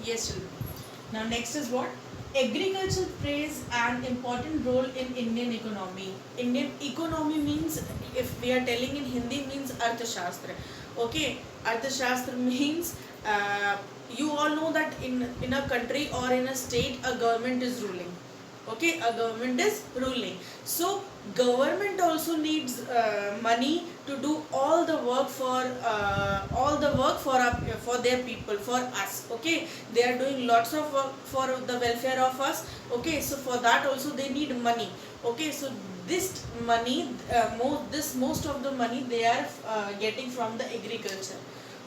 Yes, children. Now next is what? Agriculture plays an important role in Indian economy. Indian economy means, if we are telling in Hindi, means Arthashastra. Okay, Arthashastra means you all know that in a country or in a state a government is ruling. Okay, a government is ruling. So government also needs money to do all the work for their people, for us. Okay, they are doing lots of work for the welfare of us. Okay, so for that also they need money. Okay, so this money, most of the money they are getting from the agriculture.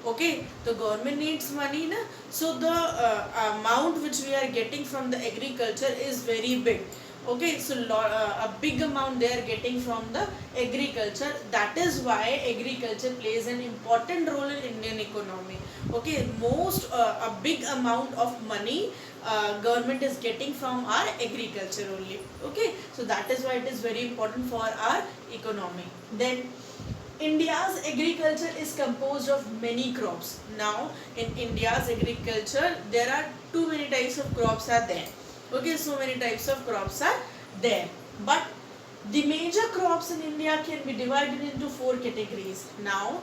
Okay, the government needs money na, so the amount which we are getting from the agriculture is very big. Okay, so a big amount they are getting from the agriculture. That is why agriculture plays an important role in Indian economy. Okay, a big amount of money government is getting from our agriculture only. Okay, so that is why it is very important for our economy. Then India's agriculture is composed of many crops. Now, in India's agriculture, there are too many types of crops are there. Okay, so many types of crops are there. But the major crops in India can be divided into four categories. Now,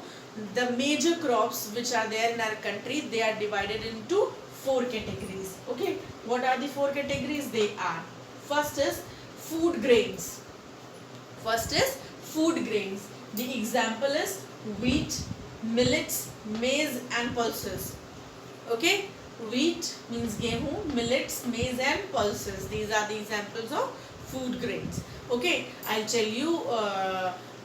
the major crops which are there in our country, they are divided into four categories. Okay, what are the four categories? They are: first is food grains. First is food grains. The example is wheat, millets, maize and pulses. Okay, wheat means gehu, millets, maize and pulses. These are the examples of food grains. Okay, I'll tell you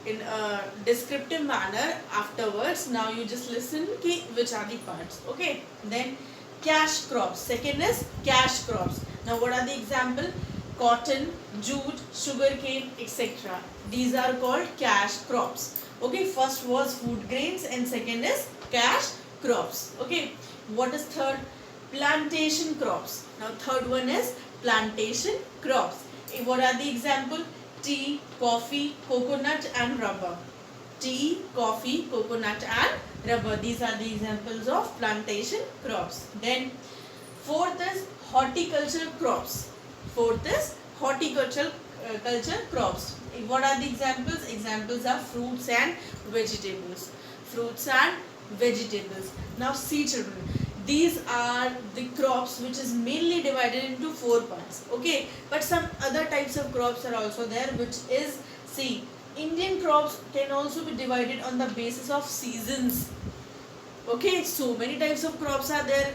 in a descriptive manner afterwards. Now you just listen ki which are the parts. Okay, then cash crops. Second is cash crops. Now what are the example? Cotton, jute, sugarcane, etc. These are called cash crops. Okay, first was food grains and second is cash crops. Okay, what is third? Plantation crops. Now third one is plantation crops. What are the example? Tea, coffee, coconut and rubber. Tea, coffee, coconut and rubber. These are the examples of plantation crops. Then fourth is horticulture crops. Fourth is horticultural culture crops. What are the examples? Examples are fruits and vegetables. Fruits and vegetables. Now see children, these are the crops which is mainly divided into four parts. Okay, but some other types of crops are also there, which is, see, Indian crops can also be divided on the basis of seasons. Okay, so many types of crops are there,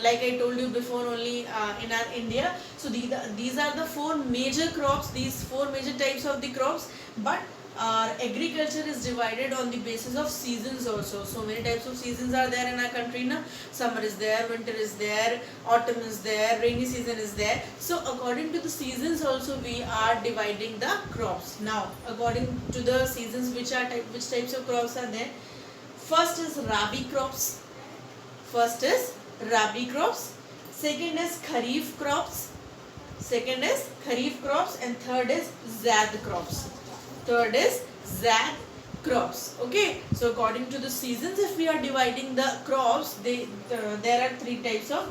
like I told you before only in our India. So these are the four major crops, these four major types of the crops. But our agriculture is divided on the basis of seasons also. So many types of seasons are there in our country now. Summer is there, winter is there, autumn is there, rainy season is there. So according to the seasons also we are dividing the crops. Now according to the seasons, which types of crops are there? First is Rabi crops. First is Rabi crops. Second is Kharif crops. Second is Kharif crops, and third is Zaid crops. Third is Zaid crops. Okay, so according to the seasons, if we are dividing the crops, there are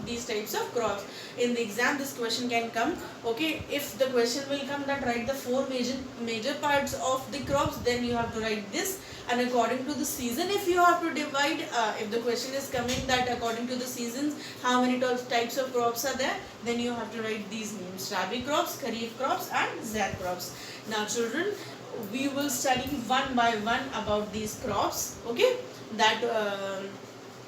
these types of crops. In the exam, this question can come. Okay, if the question will come that write the four major parts of the crops, then you have to write this. And according to the season, if you have to divide, if the question is coming that according to the seasons, how many types of crops are there, then you have to write these names: Rabi crops, Kharif crops and Zaid crops. Now children, we will study one by one about these crops. Okay, that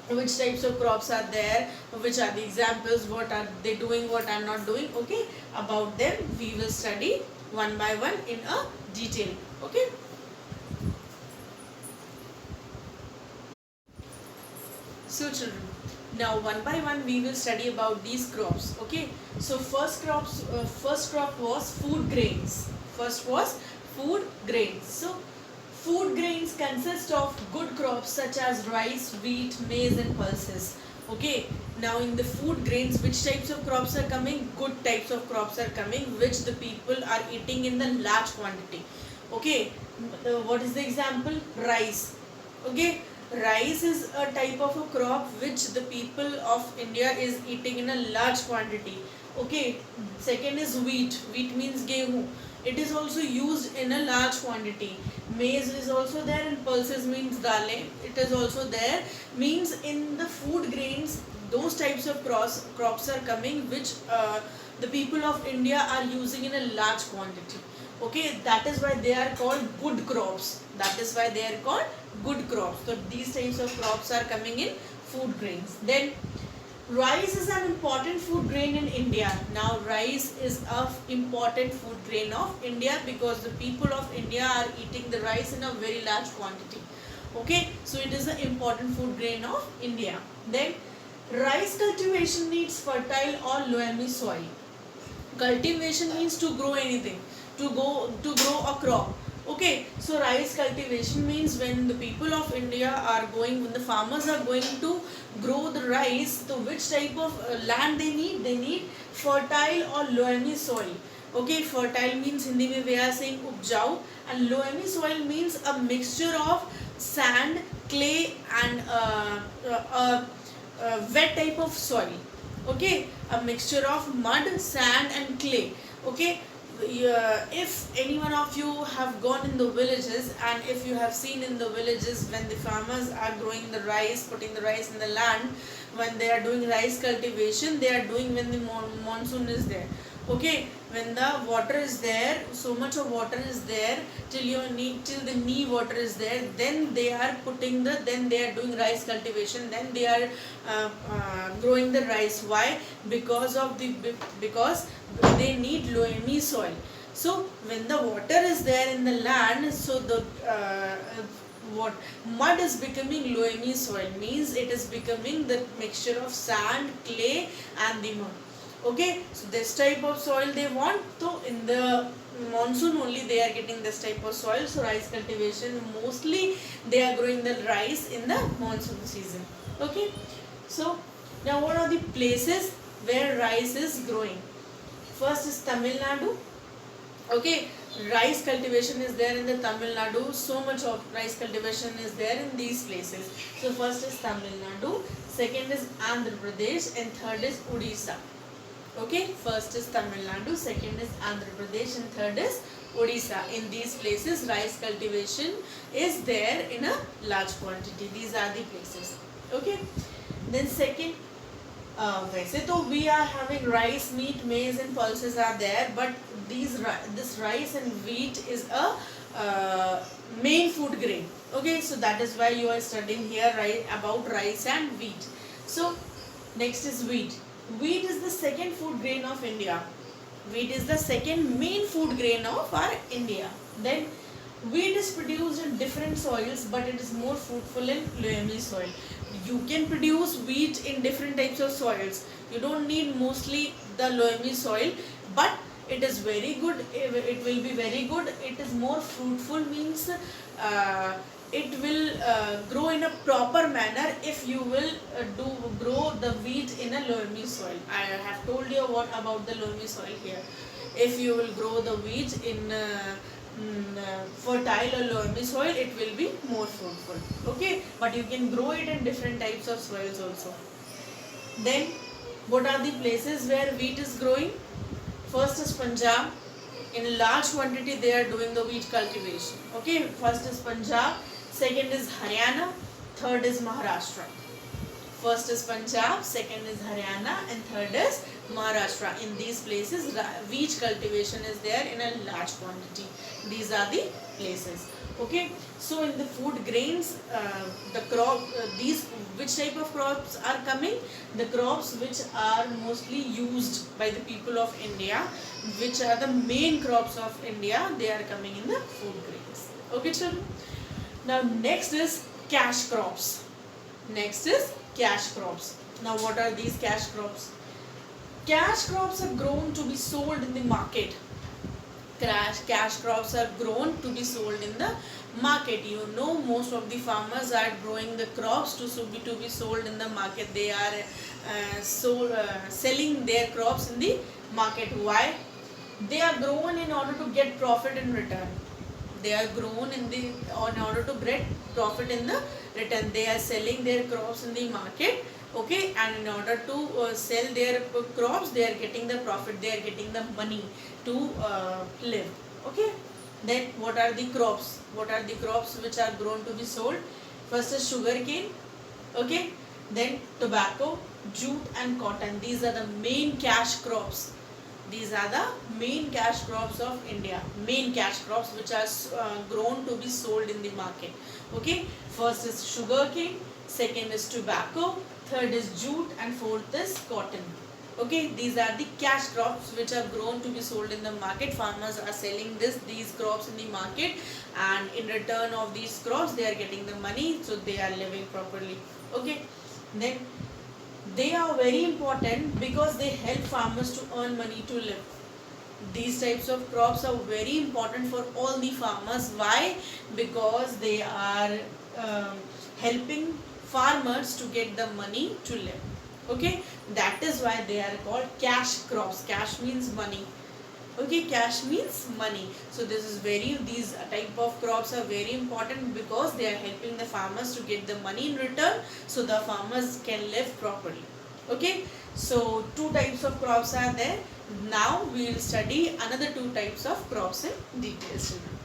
which types of crops are there, which are the examples, what are they doing, what are not doing. Okay, about them we will study one by one in a detail. Okay. So children, now one by one we will study about these crops. Okay, so first crop was food grains. First was food grains. So food grains consist of good crops such as rice, wheat, maize and pulses. Okay, now in the food grains, which types of crops are coming? Good types of crops are coming, which the people are eating in the large quantity. Okay, what is the example? Rice. Okay, rice is a type of a crop which the people of India is eating in a large quantity. Okay. Second is wheat. Wheat means gehu. It is also used in a large quantity. Maize is also there, and pulses means dale. It is also there. Means in the food grains, those types of crops are coming which the people of India are using in a large quantity. Okay, that is why they are called good crops. That is why they are called good crops. So these types of crops are coming in food grains. Then rice is an important food grain in India. Now rice is a important food grain of India because the people of India are eating the rice in a very large quantity. Okay, so it is an important food grain of India. Then rice cultivation needs fertile or loamy soil. Cultivation means to grow anything, to grow a crop. Okay, so rice cultivation means when the people of India are going, when the farmers are going to grow the rice, so which type of land they need? They need fertile or loamy soil. Okay, fertile means Hindi mein we are saying upjau, and loamy soil means a mixture of sand, clay, and wet type of soil. Okay, a mixture of mud, sand, and clay. Okay, if any one of you have gone in the villages, and if you have seen in the villages when the farmers are growing the rice, putting the rice in the land, when they are doing rice cultivation, they are doing when the monsoon is there. Okay, when the water is there, so much of water is there till the knee water is there, then they are then they are doing rice cultivation, then they are growing the rice. Why? Because they need loamy soil. So when the water is there in the land, so the what mud is becoming loamy soil, means it is becoming the mixture of sand, clay, and the mud. Okay, so this type of soil they want. So in the monsoon only they are getting this type of soil. So rice cultivation, mostly they are growing the rice in the monsoon season. Okay, so now what are the places where rice is growing? First is Tamil Nadu. Okay, rice cultivation is there in the Tamil Nadu. So much of rice cultivation is there in these places. So first is Tamil Nadu, second is Andhra Pradesh, and third is Odisha. Okay, first is Tamil Nadu, second is Andhra Pradesh, and third is Odisha. In these places rice cultivation is there in a large quantity. These are the places. Okay, then second, वैसे तो we are having rice, meat, maize, and pulses are there, but this rice and wheat is a main food grain. Okay, so that is why you are studying here about rice and wheat. So next is wheat. Wheat is the second food grain of India. Wheat is the second main food grain of our India. Then wheat is produced in different soils, but it is more fruitful in loamy soil. You can produce wheat in different types of soils. You don't need mostly the loamy soil, but it is very good. It will be very good. It is more fruitful, means it will grow in a proper manner if you will grow the wheat in a loamy soil. I have told you what about the loamy soil here. If you will grow the wheat in fertile or loamy soil, it will be more fruitful. Okay, but you can grow it in different types of soils also. Then what are the places where wheat is growing? First is Punjab. In large quantity they are doing the wheat cultivation. Okay, first is Punjab, second is Haryana, third is Maharashtra. First is Punjab, second is Haryana, and third is Maharashtra. In these places wheat cultivation is there in a large quantity. These are the places. Okay, so in the food grains, the crop, which type of crops are coming? The crops which are mostly used by the people of India, which are the main crops of India, they are coming in the food grains. Okay, children. Now next is cash crops. Next is cash crops. Now what are these cash crops? Cash crops are grown to be sold in the market. Cash crops are grown to be sold in the market. You know, most of the farmers are growing the crops to be sold in the market. They are selling their crops in the market. Why? They are grown in order to get profit in return. They are grown in order to get profit in the return. They are selling their crops in the market, okay, and in order to sell their crops, they are getting the profit, they are getting the money to live, okay. Then what are the crops? What are the crops which are grown to be sold? First is sugarcane, okay, then tobacco, jute and cotton. These are the main cash crops. These are the main cash crops of India. Main cash crops which are grown to be sold in the market. Okay. First is sugarcane, second is tobacco, third is jute, and fourth is cotton. Okay, these are the cash crops which are grown to be sold in the market. Farmers are selling these crops in the market, and in return of these crops they are getting the money, so they are living properly. Okay, then they are very important because they help farmers to earn money to live. These types of crops are very important for all the farmers. Why? Because they are helping farmers to get the money to live. Okay, that is why they are called cash crops. Cash means money. Okay, cash means money. So these type of crops are very important because they are helping the farmers to get the money in return, so the farmers can live properly. Okay, so two types of crops are there. Now we will study another two types of crops in detail, children.